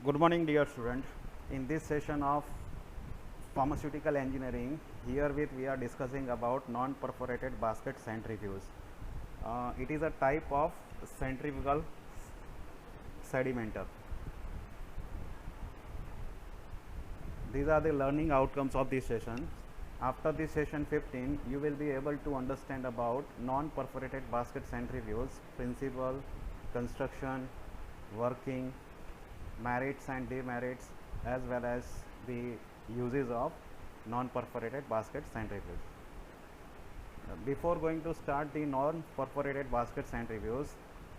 Good morning, dear student. In this session of pharmaceutical engineering, herewith we are discussing about non-perforated basket centrifuge. It is a type of centrifugal sedimenter. These are the learning outcomes of this session. After this session 15, you will be able to understand about non-perforated basket centrifuge, principle, construction, working, merits and demerits, as well as the uses of non-perforated basket centrifuge. Before going to start the non-perforated basket centrifuge,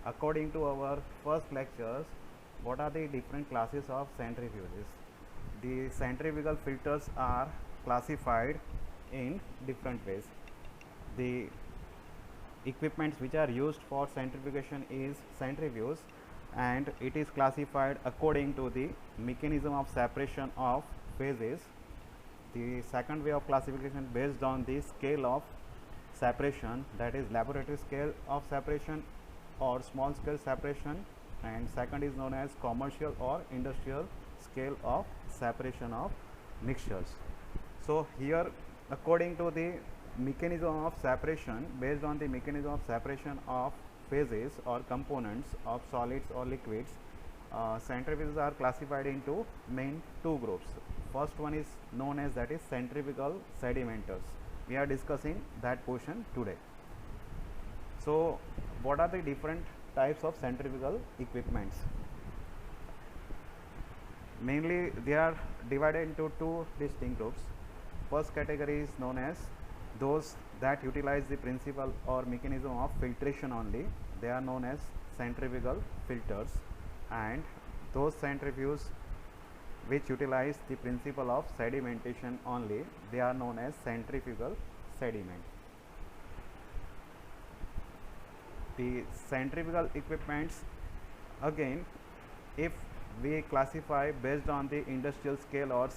according to our first lectures, what are the different classes of centrifuges? The centrifugal filters are classified in different ways. The equipments which are used for centrifugation is centrifuge, and it is classified according to the mechanism of separation of phases. The second way of classification based on the scale of separation, that is laboratory scale of separation or small scale separation, and second is known as commercial or industrial scale of separation of mixtures. So here, according to the mechanism of separation, based on the mechanism of separation of phases or components of solids or liquids, centrifuges are classified into main two groups. First one is known as, that is, centrifugal sedimenters. We are discussing that portion today. So what are the different types of centrifugal equipments? Mainly they are divided into two distinct groups. First category is known as those that utilize the principle or mechanism of filtration only. They are known as centrifugal filters, and those centrifuges which utilize the principle of sedimentation only, they are known as centrifugal sediment. The centrifugal equipments, again, if we classify based on the industrial scale or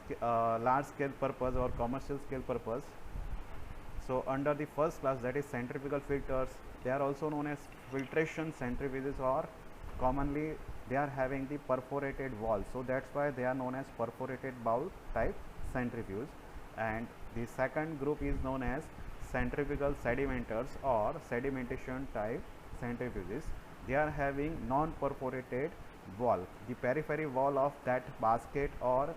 large scale purpose or commercial scale purpose, so under the first class, that is centrifugal filters, they are also known as filtration centrifuges, or commonly they are having the perforated valve, so that's why they are known as perforated valve type centrifuge. And the second group is known as centrifugal sedimenters or sedimentation type centrifuges. They are having non-perforated valve, the periphery wall of that basket or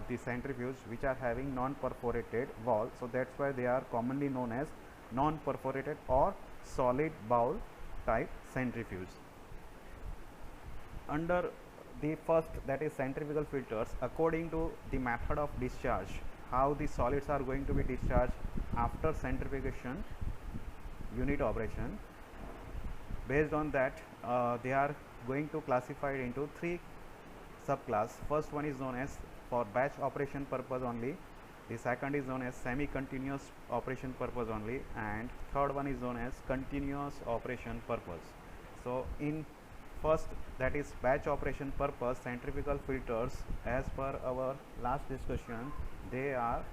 the centrifuge which are having non-perforated valve, so that's why they are commonly known as non-perforated or solid valve type centrifuge. Under the first, that is centrifugal filters, according to the method of discharge, how the solids are going to be discharged after centrifugation unit operation, based on that they are going to classify it into three subclass. First one is known as for batch operation purpose only, the second is known as semi-continuous operation purpose only, and third one is known as continuous operation purpose. So in first, that is batch operation purpose, centrifugal filters, as per our last discussion, they are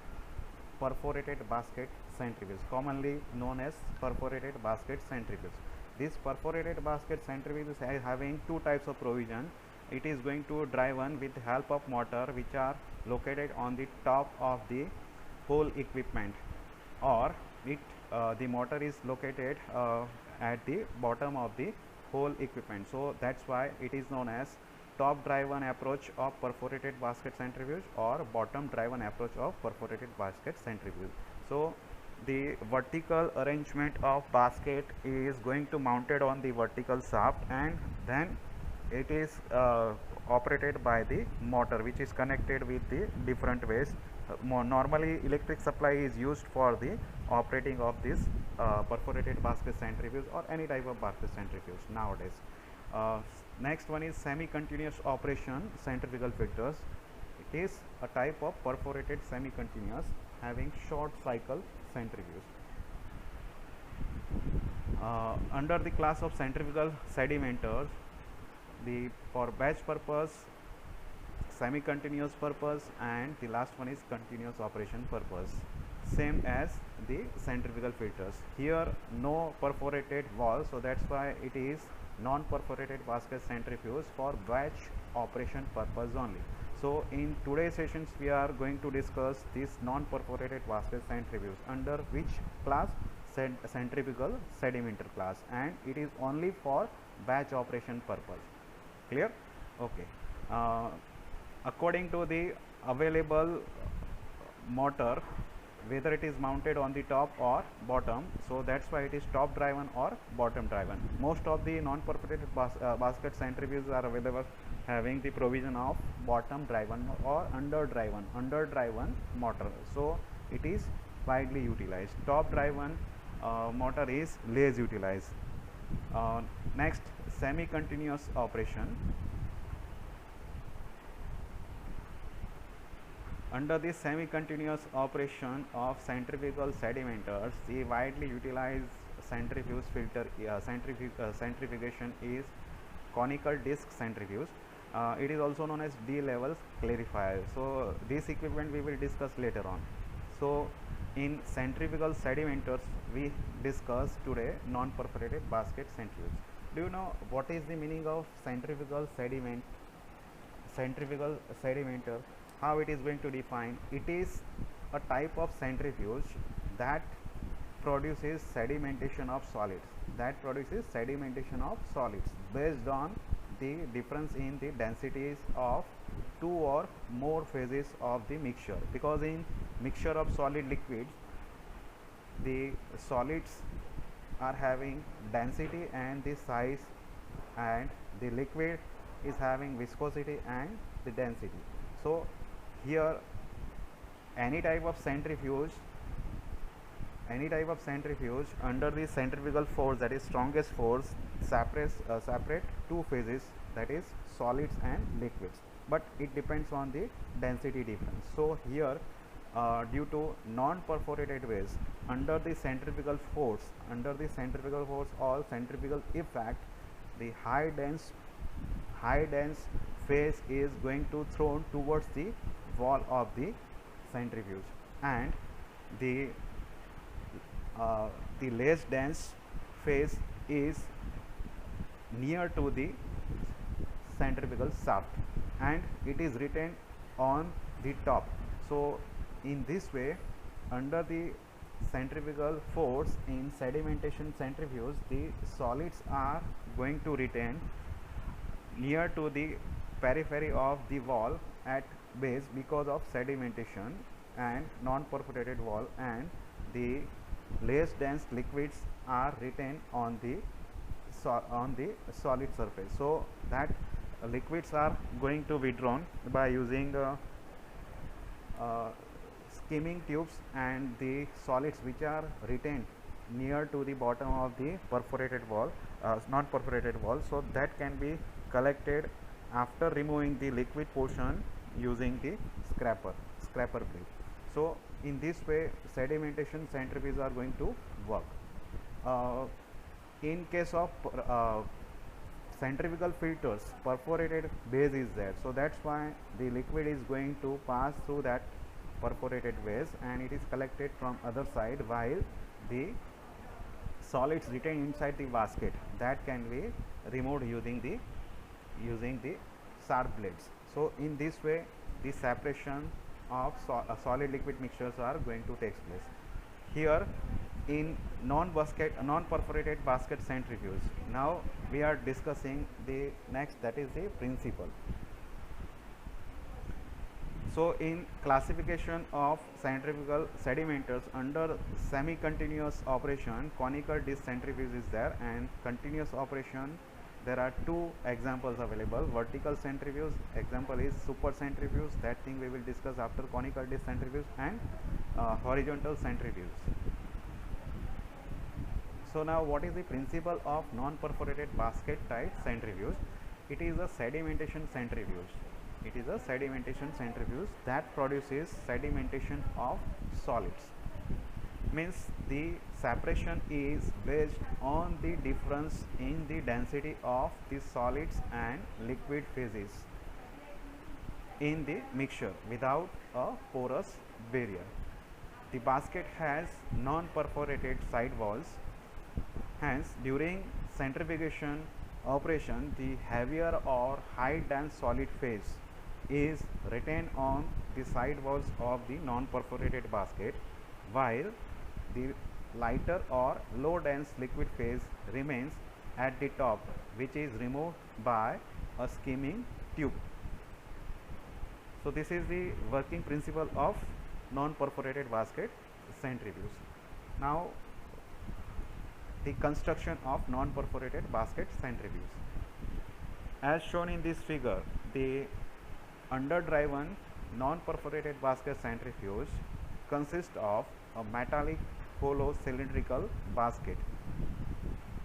perforated basket centrifuge, commonly known as perforated basket centrifuge. This perforated basket centrifuge is having two types of provision. It is going to drive one with help of motor which are located on the top of the whole equipment, or it the motor is located at the bottom of the whole equipment. So that's why it is known as top drive one approach of perforated basket centrifuge or bottom drive one approach of perforated basket centrifuge. So the vertical arrangement of basket is going to mounted on the vertical shaft, and then it is operated by the motor which is connected with the different ways. Normally electric supply is used for the operating of this perforated basket centrifuge or any type of basket centrifuge nowadays. Next one is semi-continuous operation centrifugal filters. It is a type of perforated semi-continuous having short cycle centrifuge. Under the class of centrifugal sedimenters, the for batch purpose, semi-continuous purpose, and the last one is continuous operation purpose, same as the centrifugal filters. Here no perforated valve, so that's why it is non-perforated basket centrifuge for batch operation purpose only. So in today's sessions we are going to discuss this non-perforated basket centrifuge, under which class? Centrifugal sedimentor class, and it is only for batch operation purpose. Clear? Okay. According to the available motor, whether it is mounted on the top or bottom, so that's why it is top driven or bottom driven. Most of the non-perforated basket centrifuges are available having the provision of bottom driven or under driven motor, so it is widely utilized. Top driven motor is less utilized. Next, semi-continuous operation. Under the semi-continuous operation of centrifugal sedimenters, the widely utilized centrifugation is conical disc centrifuge. It is also known as D-level clarifier. So this equipment we will discuss later on. So in centrifugal sedimenters we discuss today non-perforated basket centrifuge. Do you know what is the meaning of centrifugal sedimenter? How it is going to define? It is a type of centrifuge that produces sedimentation of solids, based on the difference in the densities of two or more phases of the mixture, because in mixture of solid liquids, the solids are having density and the size, and the liquid is having viscosity and the density. So here any type of centrifuge under the centrifugal force, that is strongest force, separate two phases, that is solids and liquids, but it depends on the density difference. So here due to non-perforated ways, under the centrifugal force or centrifugal effect, the high dense phase is going to thrown towards the wall of the centrifuge, and the less dense phase is near to the centrifugal shaft, and it is retained on the top. So in this way, under the centrifugal force in sedimentation centrifuge, the solids are going to retain near to the periphery of the wall at base because of sedimentation and non-perforated wall, and the less dense liquids are retained on the solid surface. So that liquids are going to be drawn by using skimming tubes, and the solids which are retained near to the bottom of the perforated wall, non-perforated wall, so that can be collected after removing the liquid portion using the scraper blade. So in this way sedimentation centrifuges are going to work. In case of centrifugal filters, perforated base is there, so that's why the liquid is going to pass through that perforated base and it is collected from other side, while the solids retained inside the basket, that can be removed using the sharp blades. So in this way the separation of solid liquid mixtures are going to take place. Here in non-perforated basket centrifuge, now we are discussing the next, that is the principle. So in classification of centrifugal sedimenters, under semi-continuous operation, conical disc centrifuge is there, and continuous operation there are two examples available. Vertical centrifuge example is super centrifuge, that thing we will discuss after conical disc centrifuge, and horizontal centrifuge. So now what is the principle of non-perforated basket type centrifuge? It is a sedimentation centrifuge. It is a sedimentation centrifuge that produces sedimentation of solids. Means the separation is based on the difference in the density of the solids and liquid phases in the mixture without a porous barrier. The basket has non-perforated side walls, hence during centrifugation operation, the heavier or high dense solid phase is retained on the side walls of the non-perforated basket, while the lighter or low dense liquid phase remains at the top, which is removed by a skimming tube. So this is the working principle of non-perforated basket centrifuge. Now the construction of non-perforated basket centrifuge. As shown in this figure, the under-driven non-perforated basket centrifuge consists of a metallic hollow cylindrical basket.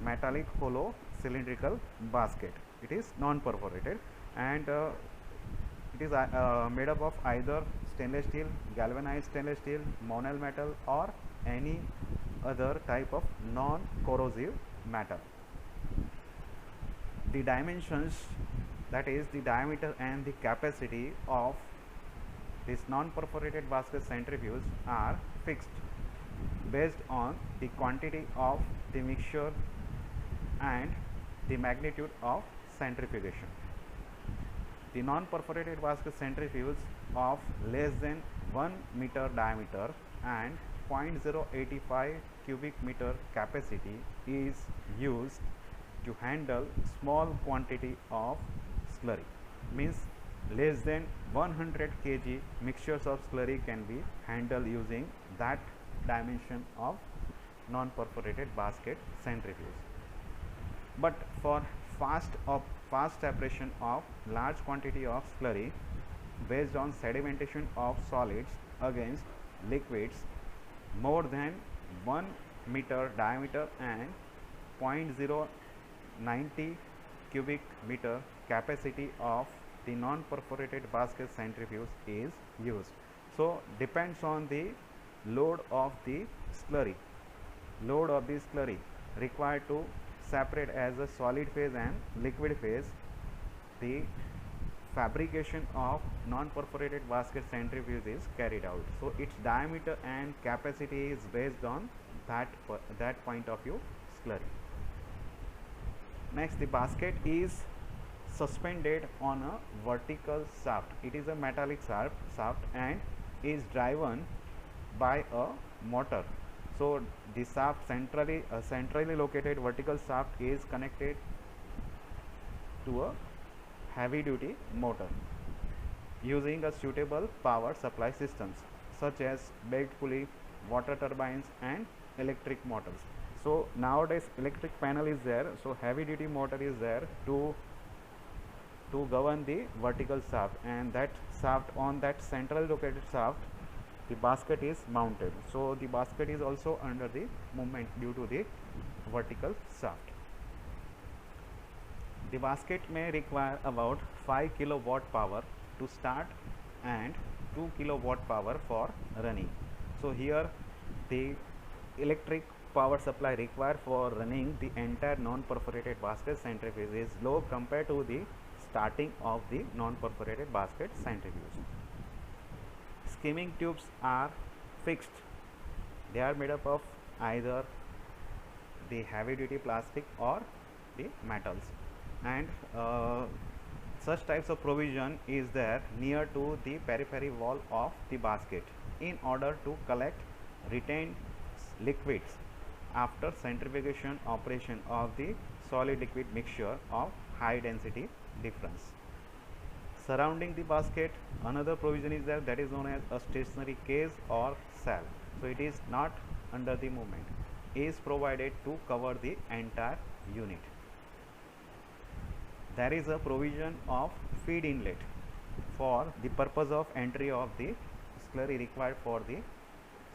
Metallic hollow cylindrical basket. It is non-perforated, and it is made up of either stainless steel, galvanized stainless steel, Monel metal, or any other type of non-corrosive metal. The dimensions, that is the diameter and the capacity of this non-perforated basket centrifuge, are fixed based on the quantity of the mixture and the magnitude of centrifugation. The non-perforated basket centrifuge of less than 1 meter diameter and 0.085 cubic meter capacity is used to handle small quantity of slurry. Means less than 100 kg mixtures of slurry can be handled using that dimension of non-perforated basket centrifuge. But for fast separation of large quantity of slurry based on sedimentation of solids against liquids more than 1 meter diameter and 0.090 cubic meter capacity of the non-perforated basket centrifuge is used. So depends on the load of the slurry required to separate as a solid phase and liquid phase. The fabrication of non-perforated basket centrifuge is carried out. So its diameter and capacity is based on that point of view slurry. Next, the basket is suspended on a vertical shaft. It is a metallic shaft and is driven by a motor. So the shaft centrally located vertical shaft is connected to a heavy duty motor using a suitable power supply systems such as belt pulley, water turbines, and electric motors. So nowadays electric panel is there, so heavy duty motor is there to govern the vertical shaft, and that shaft, on that centrally located shaft, the basket is mounted. So the basket is also under the movement due to the vertical shaft. The basket may require about 5 kilowatt power to start and 2 kilowatt power for running. So here the electric power supply required for running the entire non-perforated basket centrifuge is low compared to the starting of the non-perforated basket centrifuge. Skimming tubes are fixed. They are made up of either the heavy duty plastic or the metals, and such types of provision is there near to the periphery wall of the basket in order to collect retained liquids after centrifugation operation of the solid liquid mixture of high density difference. Surrounding the basket, another provision is there, that is known as a stationary case or cell. So it is not under the movement, is provided to cover the entire unit. There is a provision of feed inlet for the purpose of entry of the slurry required for the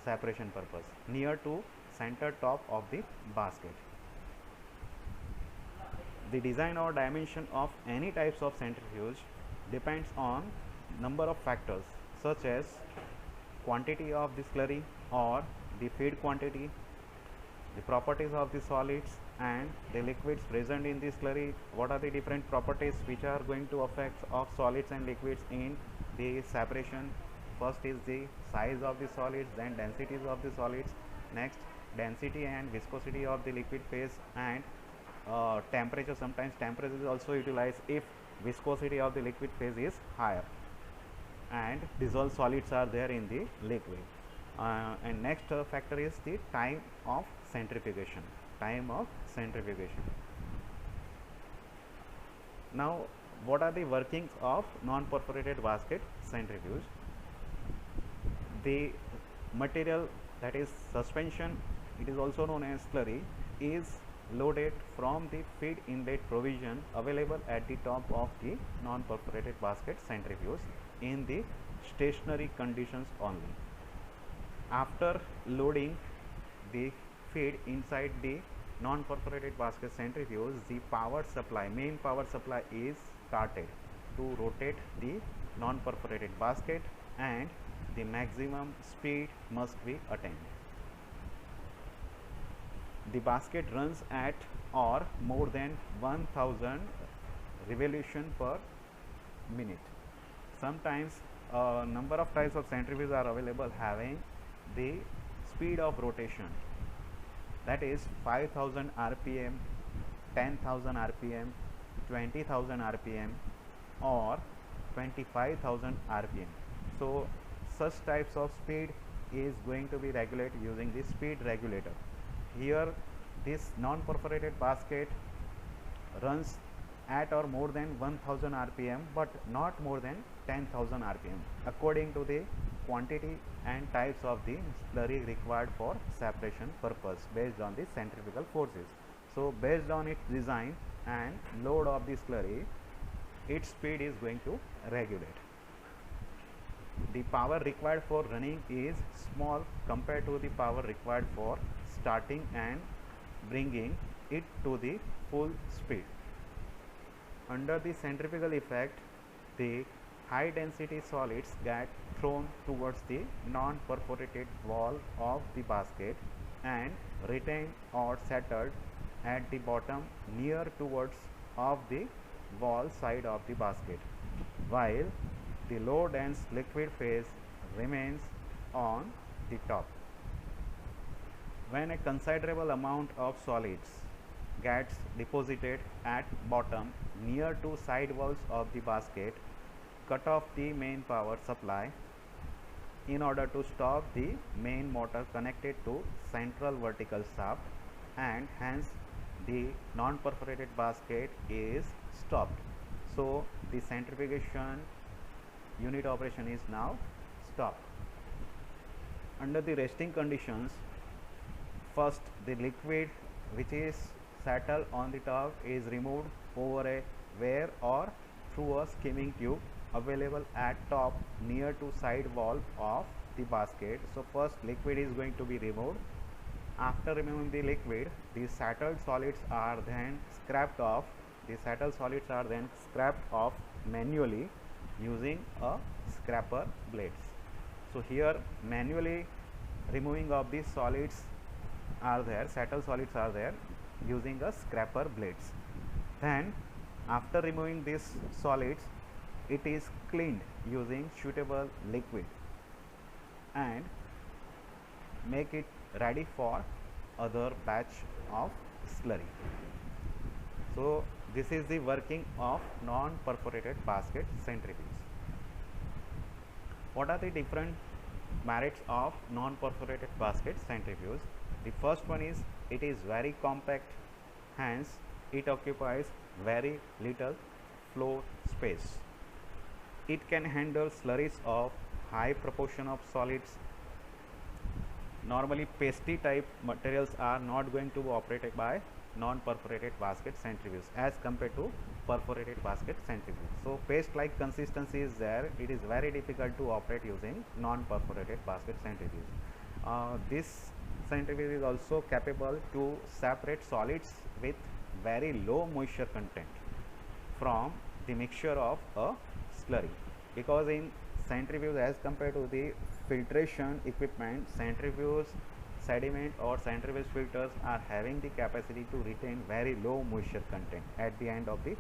separation purpose near to center top of the basket. The design or dimension of any types of centrifuge depends on number of factors such as quantity of the slurry or the feed quantity, the properties of the solids and the liquids present in the slurry. What are the different properties which are going to affect of solids and liquids in the separation? First is the size of the solids, then densities of the solids, next density and viscosity of the liquid phase, and temperature, sometimes temperature is also utilized if viscosity of the liquid phase is higher and dissolved solids are there in the liquid. And next factor is the time of centrifugation. Time of centrifugation. Now, what are the workings of non-perforated basket centrifuge? The material, that is suspension, it is also known as slurry, is loaded from the feed inlet provision available at the top of the non-perforated basket centrifuge in the stationary conditions only. After loading the feed inside the non-perforated basket centrifuge, the power supply, main power supply is started to rotate the non-perforated basket and the maximum speed must be attained. The basket runs at or more than 1000 revolution per minute. Sometimes a number of types of centrifuges are available having the speed of rotation, that is 5000 rpm, 10,000 rpm, 20,000 rpm or 25,000 rpm. So such types of speed is going to be regulated using the speed regulator. Here this non-perforated basket runs at or more than 1000 rpm but not more than 10,000 rpm according to the quantity and types of the slurry required for separation purpose based on the centrifugal forces. So based on its design and load of the slurry, its speed is going to regulate. The power required for running is small compared to the power required for starting and bringing it to the full speed. Under the centrifugal effect, the high density solids get thrown towards the non-perforated wall of the basket and retained or settled at the bottom near towards of the wall side of the basket, while the low dense liquid phase remains on the top. When a considerable amount of solids gets deposited at bottom near to side walls of the basket, cut off the main power supply in order to stop the main motor connected to central vertical shaft, and hence the non-perforated basket is stopped. So the centrifugation unit operation is now stopped. Under the resting conditions, first the liquid which is settled on the top is removed over a weir or through a skimming tube available at top near to side wall of the basket. So first liquid is going to be removed. After removing the liquid, the settled solids are then scraped off. The settled solids are then scraped off manually using a scraper blades. So here manually removing of these solids are there, settled solids are there using a scraper blades. Then after removing these solids, it is cleaned using suitable liquid and make it ready for other batch of slurry. So this is the working of non-perforated basket centrifuge. What are the different merits of non-perforated basket centrifuge? The first one is it is very compact, hence it occupies very little floor space. It can handle slurries of high proportion of solids. Normally pasty type materials are not going to be operated by non-perforated basket centrifuge as compared to perforated basket centrifuge. So paste like consistency is there, it is very difficult to operate using non-perforated basket centrifuge. This centrifuge is also capable to separate solids with very low moisture content from the mixture of a slurry, because in centrifuge as compared to the filtration equipment, centrifuge sediment or centrifuge filters are having the capacity to retain very low moisture content at the end of the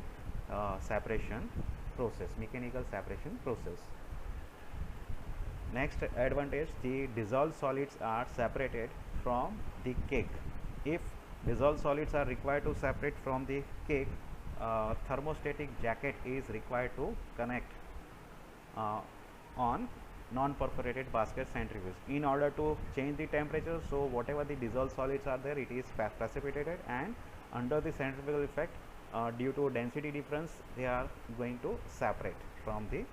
separation process, mechanical separation process. Next advantage, the dissolved solids are separated from the cake. If Dissolved solids are required to separate from the cake. Thermostatic jacket is required to connect uh, on non-perforated basket centrifuge in order to change the temperature. So whatever the dissolved solids are there, it is precipitated, and under the centrifugal effect, due to density difference, they are going to separate from the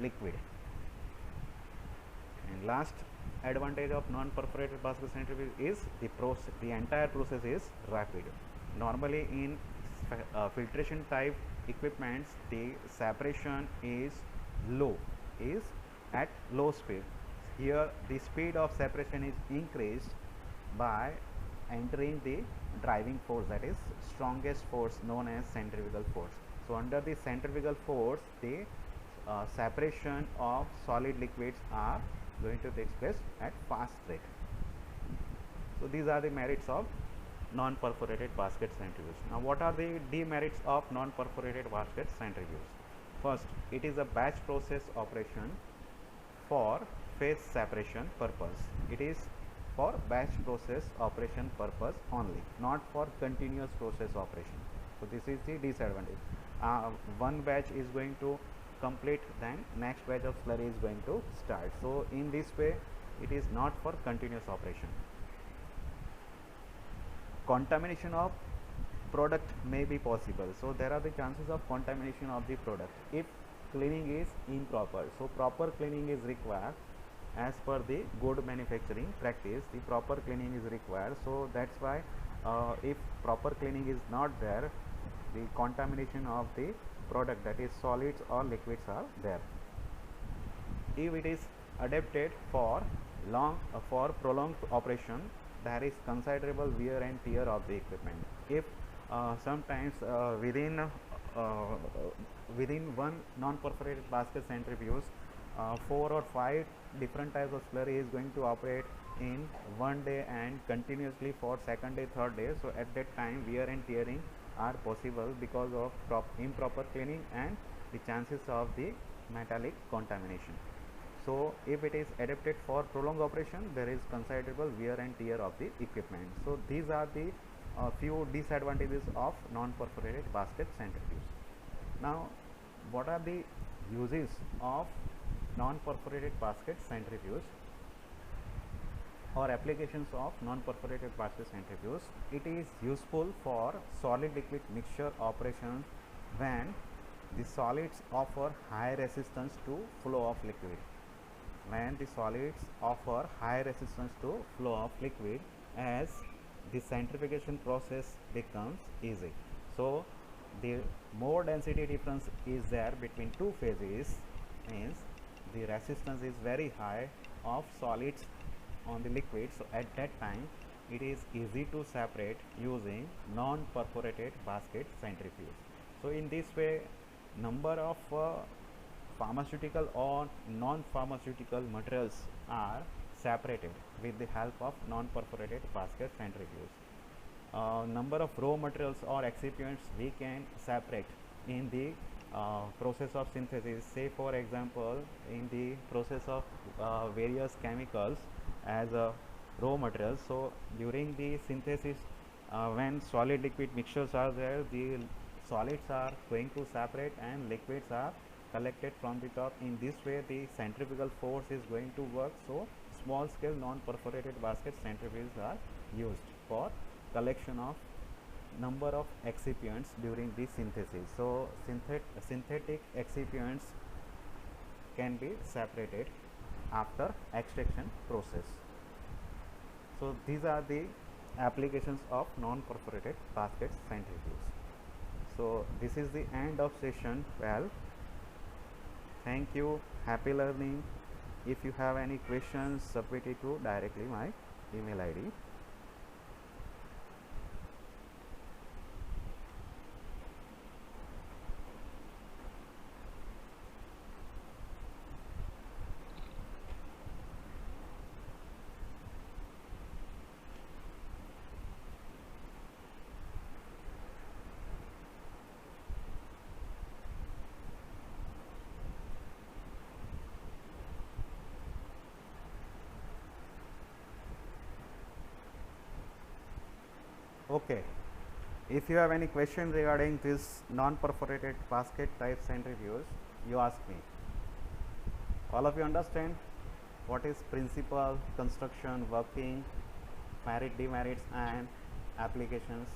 liquid. And last advantage of non-perforated basket centrifuge is the entire process is rapid. Normally in filtration type equipments, the separation is low, is at low speed. Here the speed of separation is increased by entering the driving force, that is strongest force known as centrifugal force. So under the centrifugal force, the separation of solid liquids are going to take place at fast rate. So these are the merits of non-perforated basket centrifuge. Now what are the demerits of non-perforated basket centrifuge? First, it is a batch process operation for phase separation purpose. It is for batch process operation purpose only, not for continuous process operation. So this is the disadvantage. One batch is going to complete, then next batch of slurry is going to start. So in this way, it is not for continuous operation. Contamination of product may be possible. So there are the chances of contamination of the product if cleaning is improper. So proper cleaning is required. As per the good manufacturing practice, the proper cleaning is required. So that's why if proper cleaning is not there, the contamination of the product, that is solids or liquids, are there. If it is adapted for prolonged operation, there is considerable wear and tear of the equipment. If sometimes within one non-perforated basket centrifuge, 4 or 5 different types of slurry is going to operate in one day and continuously for second day, third day. So at that time, wear and tearing are possible because of improper cleaning and the chances of the metallic contamination. So if it is adapted for prolonged operation, there is considerable wear and tear of the equipment. So these are the few disadvantages of non-perforated basket centrifuge. Now what are the uses of non-perforated basket centrifuge or applications of non-perforated basket centrifuge? It is useful for solid liquid mixture operations when the solids offer high resistance to flow of liquid. When the solids offer high resistance to flow of liquid, as the centrifugation process becomes easy. So the more density difference is there between two phases, means the resistance is very high of solids on the liquid. So at that time, it is easy to separate using non-perforated basket centrifuge. So in this way, number of pharmaceutical or non-pharmaceutical materials are separated with the help of non-perforated basket centrifuge. Number of raw materials or excipients we can separate in the process of synthesis. Say for example, in the process of various chemicals as raw materials. So during the synthesis, when solid liquid mixtures are there, the solids are going to separate and liquids are collected from the top. In this way, the centrifugal force is going to work. So small scale non-perforated basket centrifuges are used for collection of number of excipients during the synthesis. So synthetic excipients can be separated after extraction process. So these are the applications of non-perforated basket centrifuge. So this is the end of session 12. Thank you. Happy learning. If you have any questions, submit it to directly my email ID. Okay, if you have any question regarding this non-perforated basket type centrifuge, you ask me. All of you understand what is principle, construction, working, merit, demerits and applications?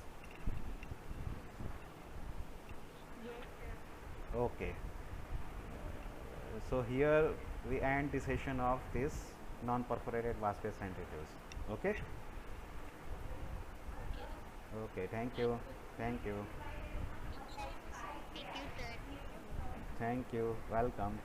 Okay, so here we end the session of this non-perforated basket centrifuge. Okay. Okay, thank you. Thank you. Thank you, sir. Thank you. Welcome.